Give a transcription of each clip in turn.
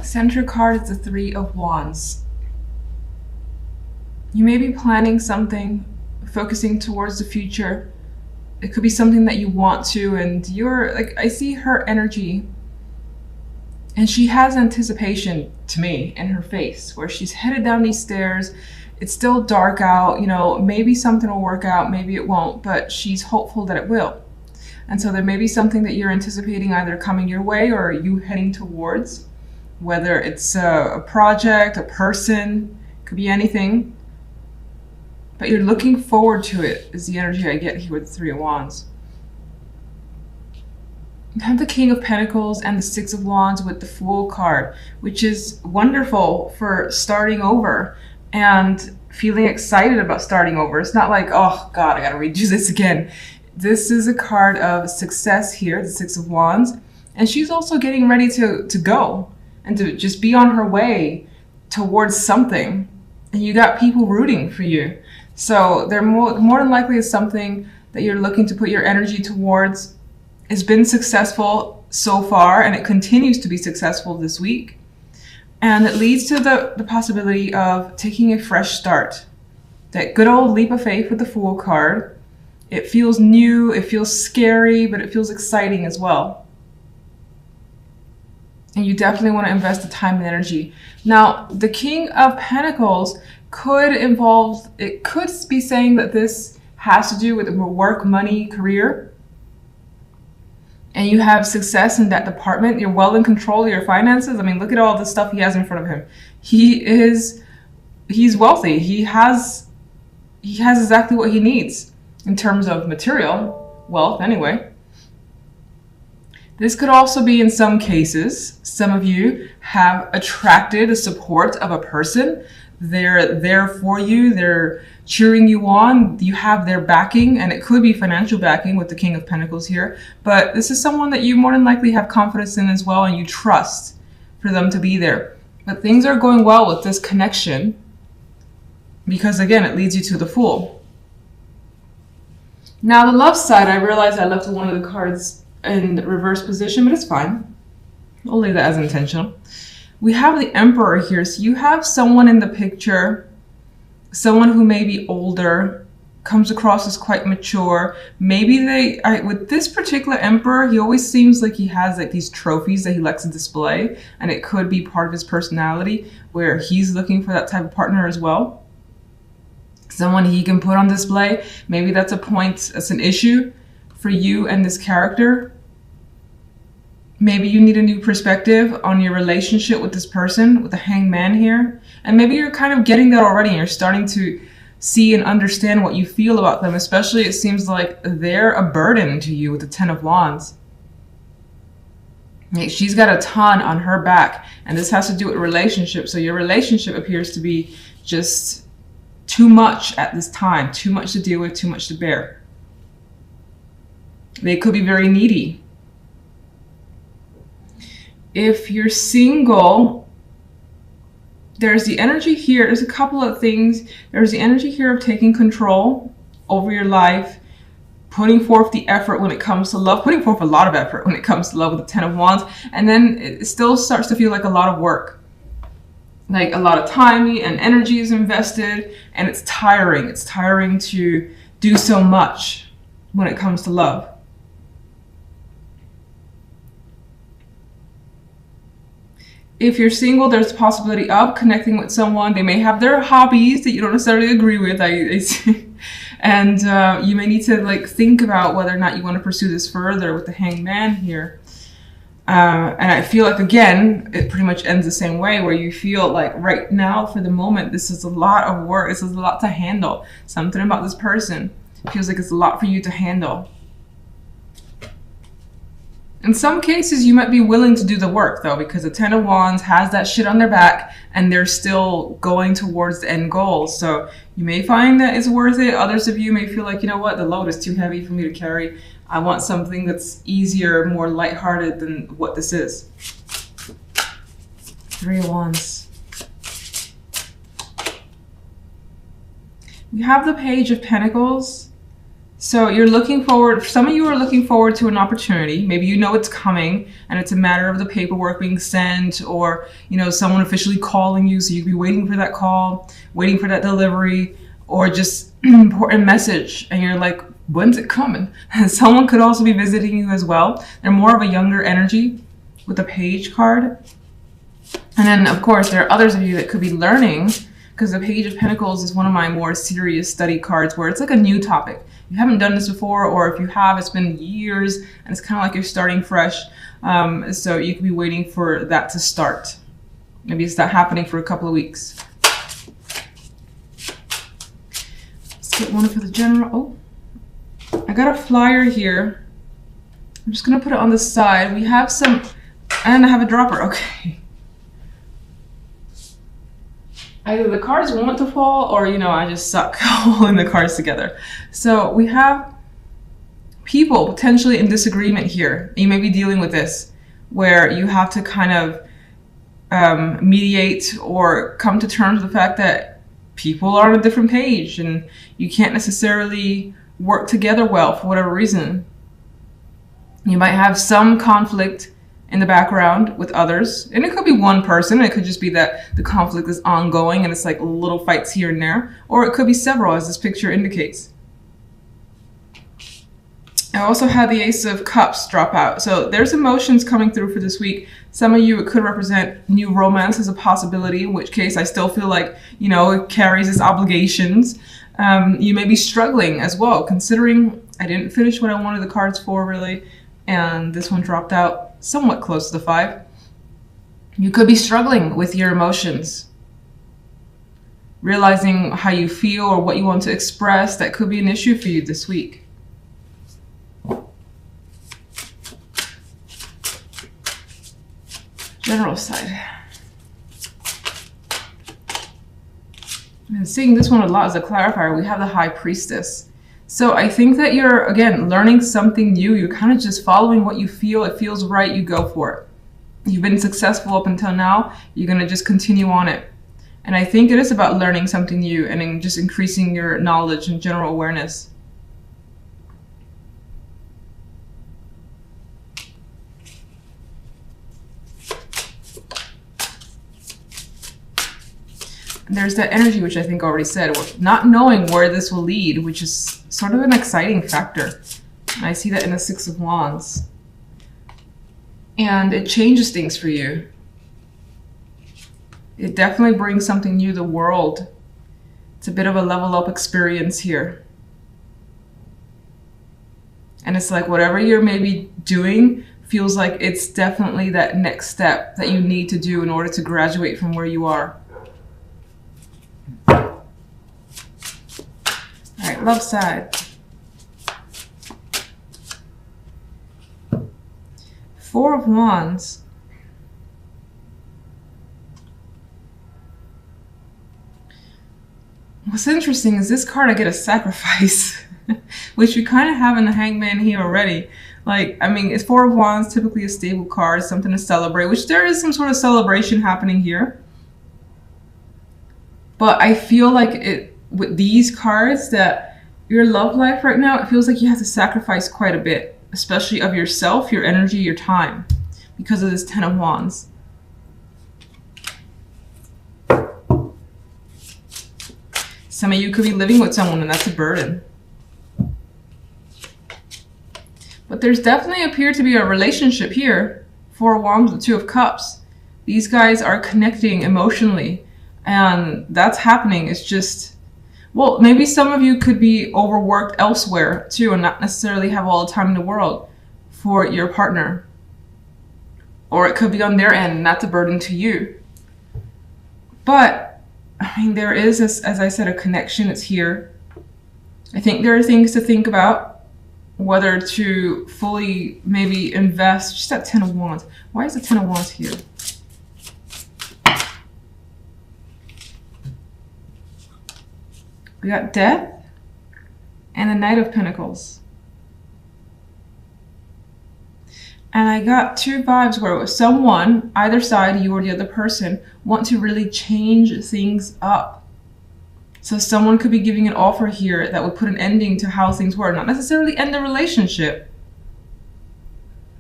Center card is the Three of Wands. You may be planning something, focusing towards the future. It could be something that you want to, and you're like, I see her energy, and she has anticipation to me in her face, where she's headed down these stairs. It's still dark out, you know, maybe something will work out, maybe it won't, but she's hopeful that it will. And so there may be something that you're anticipating either coming your way or you heading towards, whether it's a project, a person, could be anything. But you're looking forward to it, is the energy I get here with the Three of Wands. You have the King of Pentacles and the Six of Wands with the Fool card, which is wonderful for starting over and feeling excited about starting over. It's not like, oh God, I gotta redo this again. This is a card of success here, the Six of Wands. And she's also getting ready to go and to just be on her way towards something. And you got people rooting for you. So they're more than likely is something that you're looking to put your energy towards. It's been successful so far, and it continues to be successful this week. And it leads to the possibility of taking a fresh start. That good old leap of faith with the Fool card. It feels new, it feels scary, but it feels exciting as well. And you definitely want to invest the time and energy. Now, the King of Pentacles could involve, it could be saying that this has to do with work, money, career. And you have success in that department. You're well in control of your finances. I mean, look at all the stuff he has in front of him. He's wealthy. He has exactly what he needs in terms of material wealth anyway. This could also be, in some cases, some of you have attracted the support of a person. They're there for you. They're cheering you on. You have their backing, and it could be financial backing with the King of Pentacles here. But this is someone that you more than likely have confidence in as well, and you trust for them to be there. But things are going well with this connection because, again, it leads you to the Fool. Now, the love side, I realized I left one of the cards in reverse position, but it's fine. I'll leave that as intentional. We have the Emperor here. So you have someone in the picture, someone who may be older, comes across as quite mature. Maybe with this particular Emperor, he always seems like he has like these trophies that he likes to display, and it could be part of his personality where he's looking for that type of partner as well. Someone he can put on display. Maybe that's a point, that's an issue for you and this character. Maybe you need a new perspective on your relationship with this person, with the Hanged Man here. And maybe you're kind of getting that already and you're starting to see and understand what you feel about them. Especially it seems like they're a burden to you with the Ten of Wands. She's got a ton on her back, and this has to do with relationships. So your relationship appears to be just too much at this time, too much to deal with, too much to bear. They could be very needy. If you're single, there's the energy here. There's a couple of things. There's the energy here of taking control over your life, putting forth the effort when it comes to love, putting forth a lot of effort when it comes to love with the Ten of Wands. And then it still starts to feel like a lot of work. Like a lot of time and energy is invested, and it's tiring. It's tiring to do so much when it comes to love. If you're single, there's a possibility of connecting with someone. They may have their hobbies that you don't necessarily agree with. And you may need to like think about whether or not you want to pursue this further with the Hanged Man here. And I feel like, again, it pretty much ends the same way, where you feel like right now, for the moment, this is a lot of work. This is a lot to handle. Something about this person feels like it's a lot for you to handle. In some cases, you might be willing to do the work, though, because the Ten of Wands has that shit on their back, and they're still going towards the end goal. So you may find that it's worth it. Others of you may feel like, you know what, the load is too heavy for me to carry. I want something that's easier, more lighthearted than what this is. Three of Wands. We have the Page of Pentacles. So you're looking forward, some of you are looking forward to an opportunity. Maybe you know it's coming and it's a matter of the paperwork being sent, or, you know, someone officially calling you. So you could be waiting for that call, waiting for that delivery, or just an important message. And you're like, when's it coming? And someone could also be visiting you as well. They're more of a younger energy with the Page card. And then, of course, there are others of you that could be learning, because the Page of Pentacles is one of my more serious study cards where it's like a new topic. You haven't done this before, or if you have, it's been years and it's kind of like you're starting fresh. So you could be waiting for that to start. Maybe it's not happening for a couple of weeks. Let's get one for the general. Oh, I got a flyer here. I'm just gonna put it on the side. We have some, and I have a dropper, okay. Either the cards want to fall, or, you know, I just suck holding the cards together. So we have people potentially in disagreement here. You may be dealing with this, where you have to kind of mediate or come to terms with the fact that people are on a different page and you can't necessarily work together well for whatever reason. You might have some conflict in the background with others, and it could be one person. It could just be that the conflict is ongoing and it's like little fights here and there, or it could be several, as this picture indicates. I also had the Ace of Cups drop out, so there's emotions coming through for this week. Some of you, it could represent new romance as a possibility, in which case I still feel like, you know, it carries its obligations. You may be struggling as well, considering I didn't finish what I wanted the cards for, really, and this one dropped out somewhat close to the 5. You could be struggling with your emotions, realizing how you feel or what you want to express. That could be an issue for you this week. General side. And seeing this one a lot as a clarifier, we have the High Priestess. So I think that you're, again, learning something new. You're kind of just following what you feel. It feels right, you go for it. You've been successful up until now. You're going to just continue on it. And I think it is about learning something new and just increasing your knowledge and general awareness. There's that energy, which I think I already said, not knowing where this will lead, which is sort of an exciting factor. And I see that in the Six of Wands. And it changes things for you. It definitely brings something new to the world. It's a bit of a level up experience here. And it's like whatever you're maybe doing feels like it's definitely that next step that you need to do in order to graduate from where you are. Alright, love side. 4 of Wands. What's interesting is this card I get a sacrifice, which we kind of have in the Hangman here already. Like, I mean, it's 4 of Wands, typically a stable card, something to celebrate, which there is some sort of celebration happening here. But I feel like it, with these cards, that your love life right now, it feels like you have to sacrifice quite a bit, especially of yourself, your energy, your time, because of this 10 of Wands. Some of you could be living with someone and that's a burden. But there's definitely appeared to be a relationship here. 4 of Wands with 2 of Cups. These guys are connecting emotionally, and that's happening. It's just, well, maybe some of you could be overworked elsewhere too and not necessarily have all the time in the world for your partner. Or it could be on their end and that's a burden to you. But, I mean, there is, as I said, a connection. It's here. I think there are things to think about, whether to fully maybe invest. Just that 10 of Wands. Why is the 10 of Wands here? We got Death and a Knight of Pentacles. And I got 2 vibes where it was someone, either side, you or the other person, want to really change things up. So someone could be giving an offer here that would put an ending to how things were. Not necessarily end the relationship,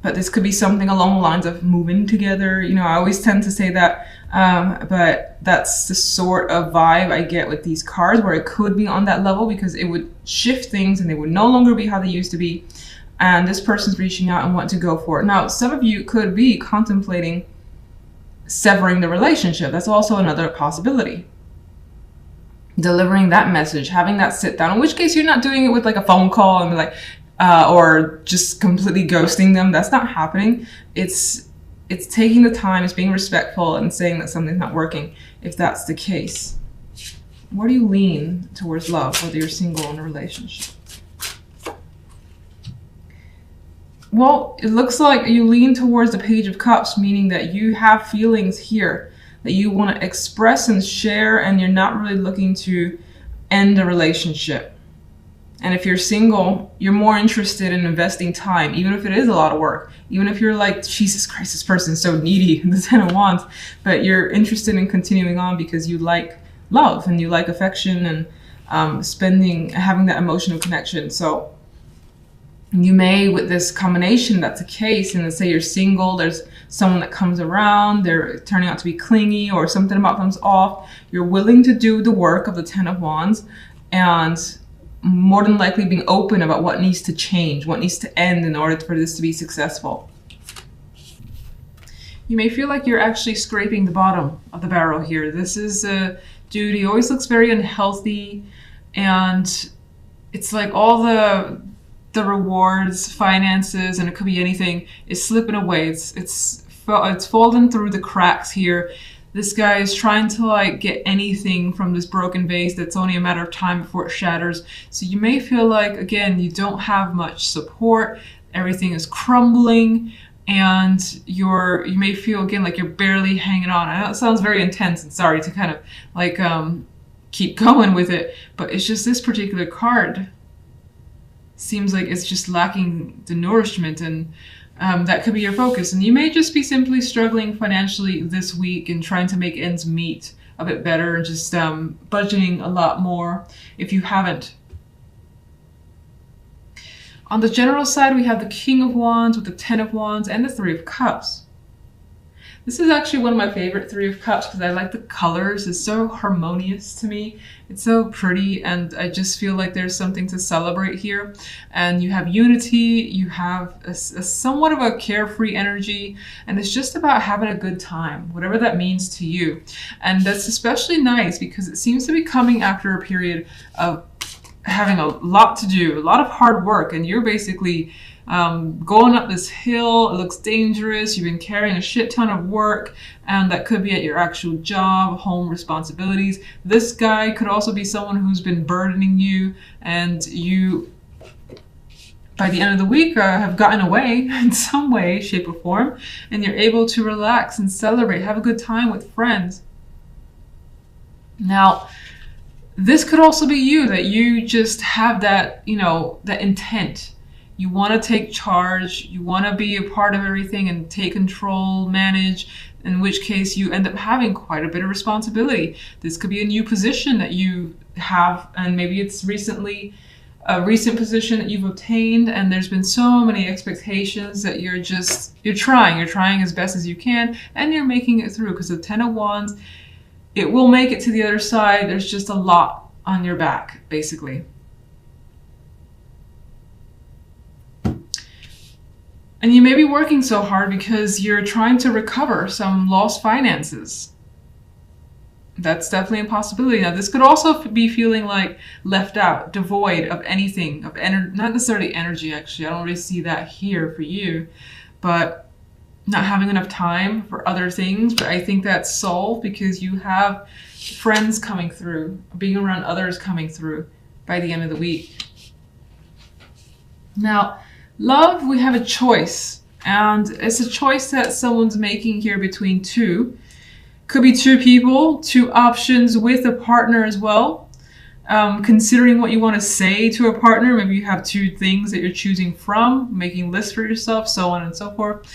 but this could be something along the lines of moving together. You know, I always tend to say that, but that's the sort of vibe I get with these cards, where it could be on that level because it would shift things and they would no longer be how they used to be. And this person's reaching out and want to go for it. Now, some of you could be contemplating severing the relationship. That's also another possibility. Delivering that message, having that sit down, in which case you're not doing it with like a phone call and like, or just completely ghosting them. That's not happening. It's taking the time, it's being respectful and saying that something's not working, if that's the case. Where do you lean towards love, whether you're single or in a relationship? Well, it looks like you lean towards the Page of Cups, meaning that you have feelings here that you want to express and share, and you're not really looking to end a relationship. And if you're single, you're more interested in investing time, even if it is a lot of work. Even if you're like, Jesus Christ, this person's so needy, the 10 of Wands, but you're interested in continuing on because you like love and you like affection and having that emotional connection. So you may, with this combination, that's a case, and let's say you're single, there's someone that comes around, they're turning out to be clingy or something about them's off. You're willing to do the work of the 10 of Wands and more than likely being open about what needs to change, what needs to end in order for this to be successful. You may feel like you're actually scraping the bottom of the barrel here. This is a dude, he always looks very unhealthy, and it's like all the rewards, finances, and it could be anything, is slipping away. It's fallen through the cracks here. This guy is trying to like get anything from this broken vase that's only a matter of time before it shatters. So you may feel like, again, you don't have much support, everything is crumbling, and you may feel again like you're barely hanging on. I know it sounds very intense, and sorry to kind of like keep going with it, but it's just this particular card seems like it's just lacking the nourishment, and that could be your focus. And you may just be simply struggling financially this week and trying to make ends meet a bit better, and just budgeting a lot more if you haven't. On the general side, we have the King of Wands with the 10 of Wands and the 3 of Cups. This is actually one of my favorite 3 of Cups because I like the colors. It's so harmonious to me. It's so pretty, and I just feel like there's something to celebrate here. And you have unity, you have a somewhat of a carefree energy, and it's just about having a good time, whatever that means to you. And that's especially nice because it seems to be coming after a period of having a lot to do, a lot of hard work, and you're basically going up this hill. It looks dangerous. You've been carrying a shit ton of work, and that could be at your actual job, home responsibilities. This guy could also be someone who's been burdening you, and you, by the end of the week, have gotten away in some way, shape, or form, and you're able to relax and celebrate, have a good time with friends. Now, this could also be you, that you just have that, you know, that intent. You want to take charge, you want to be a part of everything and take control, manage, in which case you end up having quite a bit of responsibility. This could be a new position that you have, and maybe it's recently a recent position that you've obtained, and there's been so many expectations that you're trying as best as you can, and you're making it through, because the 10 of Wands, it will make it to the other side. There's just a lot on your back, basically. And you may be working so hard because you're trying to recover some lost finances. That's definitely a possibility. Now, this could also be feeling like left out, devoid of anything, of not necessarily energy, actually. I don't really see that here for you, but not having enough time for other things. But I think that's solved because you have friends coming through, being around others coming through by the end of the week. Now, love, we have a choice, and it's a choice that someone's making here between two. Could be two people, two options with a partner as well. Considering what you want to say to a partner, maybe you have two things that you're choosing from, making lists for yourself, so on and so forth.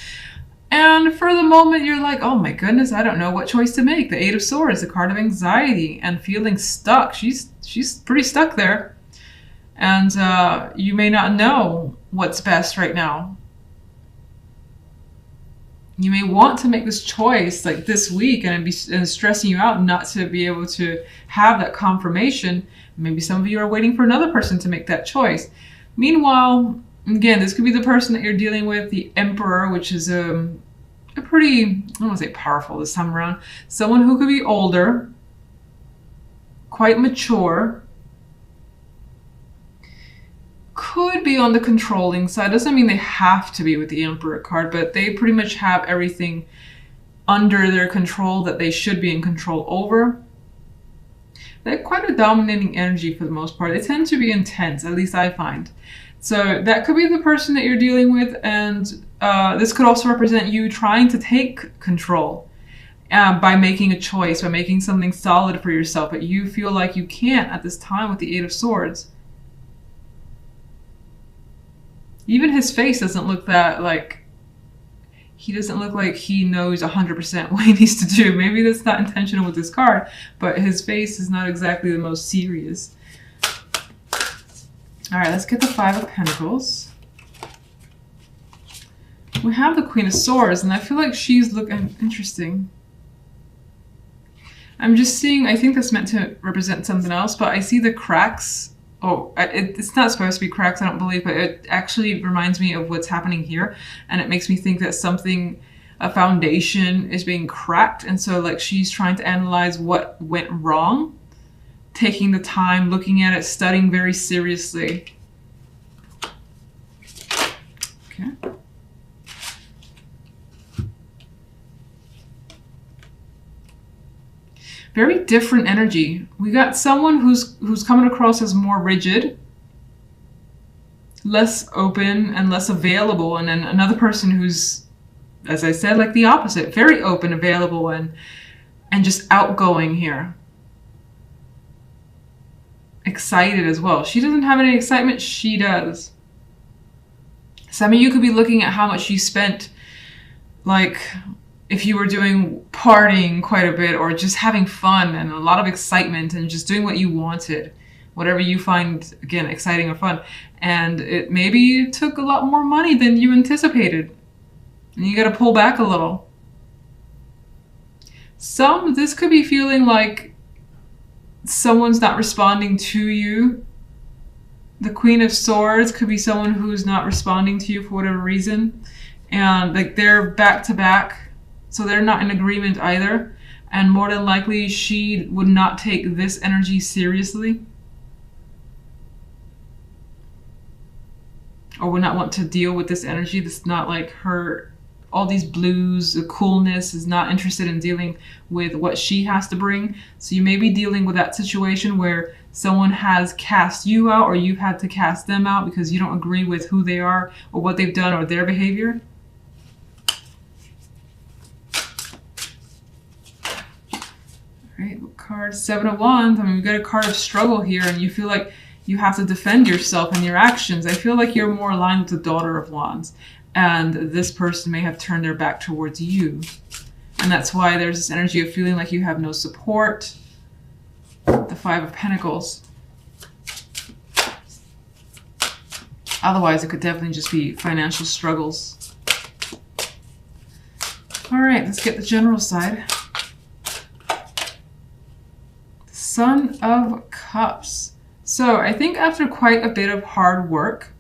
And for the moment, you're like, oh my goodness, I don't know what choice to make. The Eight of Swords, the card of anxiety and feeling stuck. She's pretty stuck there. And you may not know what's best right now. You may want to make this choice like this week, and it's stressing you out not to be able to have that confirmation. Maybe some of you are waiting for another person to make that choice. Meanwhile, again, this could be the person that you're dealing with, the Emperor, which is a pretty, I don't want to say powerful this time around. Someone who could be older, quite mature, could be on the controlling side. Doesn't mean they have to be with the Emperor card, but they pretty much have everything under their control that they should be in control over. They're quite a dominating energy for the most part. They tend to be intense, at least I find. So that could be the person that you're dealing with, and this could also represent you trying to take control by making a choice, by making something solid for yourself, but you feel like you can't at this time with the Eight of Swords. Even his face doesn't look that, like, he doesn't look like he knows 100% what he needs to do. Maybe that's not intentional with this card, but his face is not exactly the most serious. All right, let's get the Five of Pentacles. We have the Queen of Swords, and I feel like she's looking interesting. I'm just seeing, I think that's meant to represent something else, but I see the cracks. Oh, it's not supposed to be cracks, I don't believe, but it actually reminds me of what's happening here. And it makes me think that something, a foundation is being cracked. And so like she's trying to analyze what went wrong, taking the time, looking at it, studying very seriously. Okay. Very different energy. We got someone who's coming across as more rigid, less open and less available, and then another person who's, as I said, like the opposite, very open, available, and just outgoing here. Excited as well. She doesn't have any excitement, she does. Some of you could be looking at how much you spent, like if you were doing partying quite a bit, or just having fun and a lot of excitement and just doing what you wanted, whatever you find, again, exciting or fun. And it maybe took a lot more money than you anticipated. And you got to pull back a little. This could be feeling like someone's not responding to you. The Queen of Swords could be someone who's not responding to you for whatever reason. And like they're back to back. So they're not in agreement either. And more than likely, she would not take this energy seriously. Or would not want to deal with this energy. This is not like her, all these blues, the coolness, is not interested in dealing with what she has to bring. So you may be dealing with that situation where someone has cast you out, or you've had to cast them out because you don't agree with who they are or what they've done or their behavior. Right, card 7 of Wands. I mean, we got a card of struggle here, and you feel like you have to defend yourself and your actions. I feel like you're more aligned with the Daughter of Wands, and this person may have turned their back towards you. And that's why there's this energy of feeling like you have no support. The Five of Pentacles. Otherwise, it could definitely just be financial struggles. All right, let's get the general side. Son of Cups. So I think after quite a bit of hard work,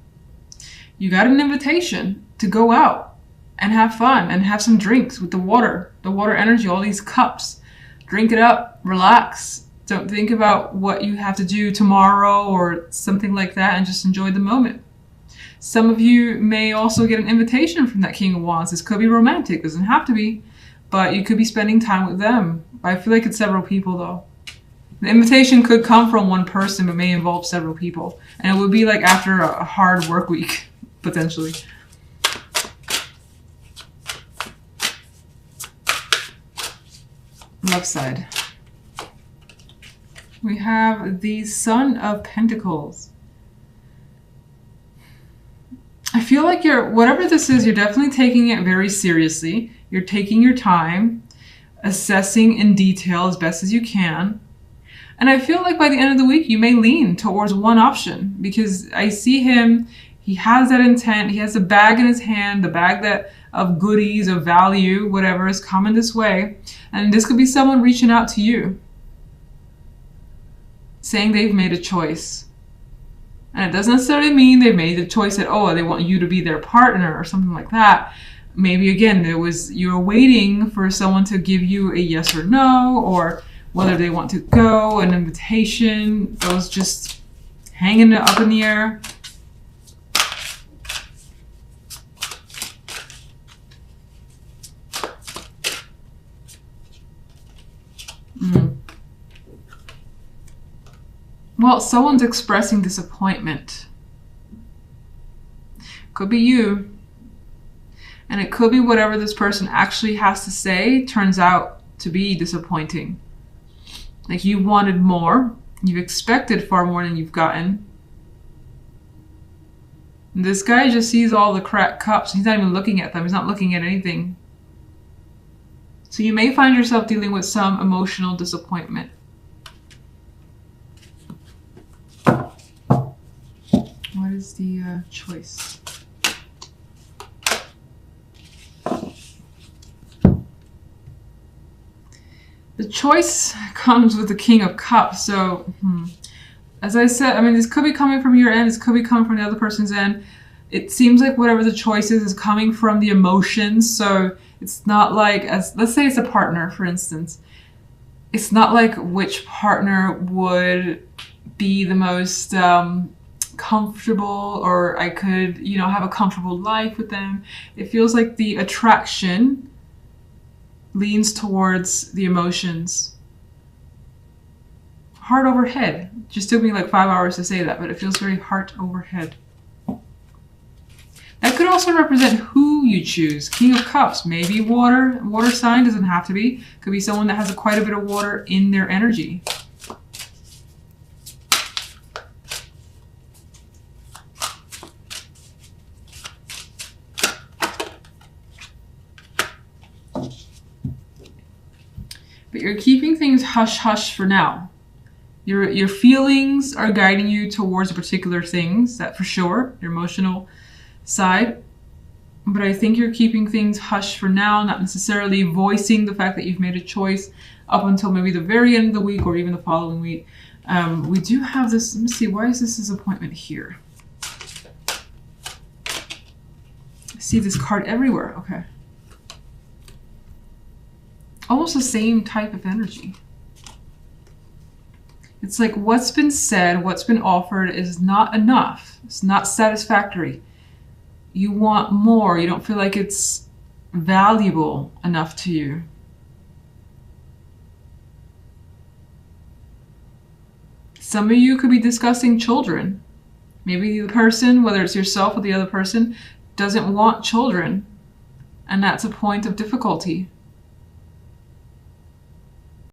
you got an invitation to go out and have fun and have some drinks with the water energy, all these cups. Drink it up, relax. Don't think about what you have to do tomorrow or something like that, and just enjoy the moment. Some of you may also get an invitation from that King of Wands. This could be romantic, doesn't have to be, but you could be spending time with them. I feel like it's several people though. The invitation could come from one person, but may involve several people. And it would be like after a hard work week, potentially. Left side. We have the Son of Pentacles. I feel feel like whatever this is, you're definitely taking it very seriously. You're taking your time, assessing in detail as best as you can. And I feel like by the end of the week, you may lean towards one option, because I see him, he has that intent, he has a bag in his hand, the bag of goodies, of value, whatever is coming this way. And this could be someone reaching out to you, saying they've made a choice. And it doesn't necessarily mean they've made the choice that, oh, they want you to be their partner or something like that. Maybe again, you were waiting for someone to give you a yes or no, or whether they want to go, an invitation, those just hanging up in the air. Well, someone's expressing disappointment. Could be you. And it could be whatever this person actually has to say turns out to be disappointing. Like, you wanted more. You've expected far more than you've gotten. And this guy just sees all the cracked cups. He's not even looking at them. He's not looking at anything. So you may find yourself dealing with some emotional disappointment. What is the choice? The choice comes with the King of Cups. So, as I said, I mean, this could be coming from your end. This could be coming from the other person's end. It seems like whatever the choice is coming from the emotions. So it's not like, let's say it's a partner, for instance. It's not like which partner would be the most comfortable, or I could, have a comfortable life with them. It feels like the attraction leans towards the emotions. Heart over head. It just took me like 5 hours to say that, but it feels very heart over head. That could also represent who you choose. King of Cups, maybe water sign, doesn't have to be. Could be someone that has quite a bit of water in their energy. But you're keeping things hush-hush for now. Your feelings are guiding you towards particular things, that for sure, your emotional side. But I think you're keeping things hush for now, not necessarily voicing the fact that you've made a choice up until maybe the very end of the week or even the following week. We do have this, let me see, why is this disappointment here? I see this card everywhere, okay. Almost the same type of energy. It's like what's been said, what's been offered is not enough. It's not satisfactory. You want more. You don't feel like it's valuable enough to you. Some of you could be discussing children. Maybe the person, whether it's yourself or the other person, doesn't want children. And that's a point of difficulty.